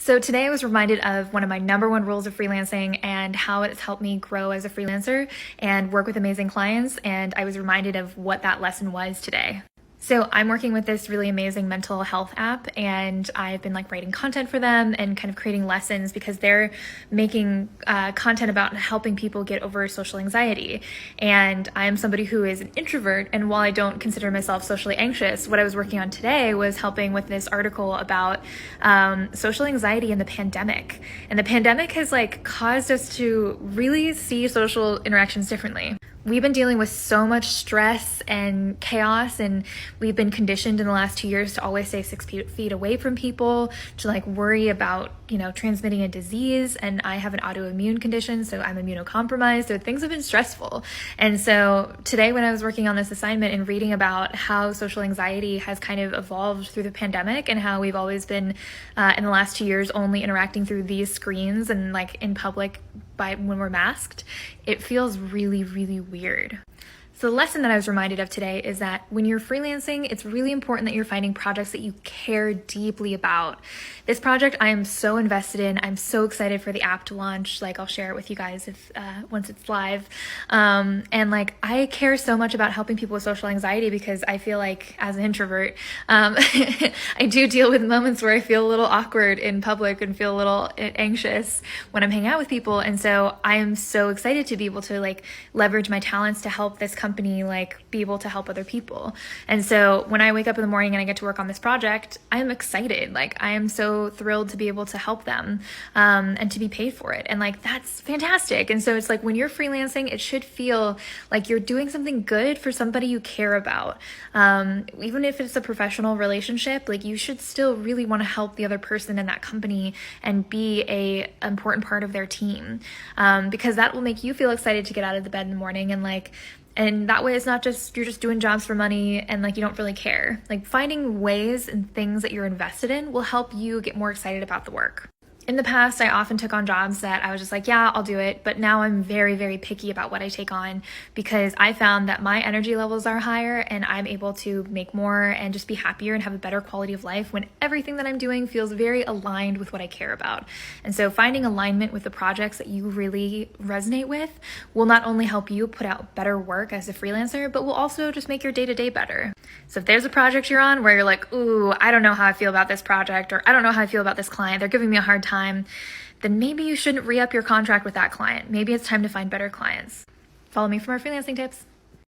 So today I was reminded of one of my number one rules of freelancing and how it's helped me grow as a freelancer and work with amazing clients. And I was reminded of what that lesson was today. So I'm working with this really amazing mental health app, and I've been writing content for them and kind of creating lessons because they're making content about helping people get over social anxiety. And I'm somebody who is an introvert, and while I don't consider myself socially anxious, what I was working on today was helping with this article about social anxiety in the pandemic. And the pandemic has caused us to really see social interactions differently. We've been dealing with so much stress and chaos, and we've been conditioned in the last 2 years to always stay 6 feet away from people, to worry about, transmitting a disease. And I have an autoimmune condition, so I'm immunocompromised. So things have been stressful. And so today when I was working on this assignment and reading about how social anxiety has kind of evolved through the pandemic and how we've always been in the last 2 years only interacting through these screens and in public when we're masked, it feels really, really weird. So the lesson that I was reminded of today is that when you're freelancing, it's really important that you're finding projects that you care deeply about. This project I am so invested in. I'm so excited for the app to launch. I'll share it with you guys if once it's live. And I care so much about helping people with social anxiety because I feel like as an introvert, I do deal with moments where I feel a little awkward in public and feel a little anxious when I'm hanging out with people. And so I am so excited to be able to leverage my talents to help this company be able to help other people. And so when I wake up in the morning and I get to work on this project, I'm excited. I am so thrilled to be able to help them and to be paid for it. And that's fantastic. And so it's when you're freelancing, it should feel like you're doing something good for somebody you care about. Even if it's a professional relationship, you should still really want to help the other person in that company and be a important part of their team, because that will make you feel excited to get out of the bed in the morning. And that way it's not just you're just doing jobs for money and you don't really care. Finding ways and things that you're invested in will help you get more excited about the work. In the past, I often took on jobs that I was just yeah, I'll do it. But now I'm very, very picky about what I take on because I found that my energy levels are higher and I'm able to make more and just be happier and have a better quality of life when everything that I'm doing feels very aligned with what I care about. And so finding alignment with the projects that you really resonate with will not only help you put out better work as a freelancer, but will also just make your day-to-day better. So if there's a project you're on where you're ooh, I don't know how I feel about this project, or I don't know how I feel about this client, they're giving me a hard time, then maybe you shouldn't re-up your contract with that client. Maybe it's time to find better clients. Follow me for more freelancing tips.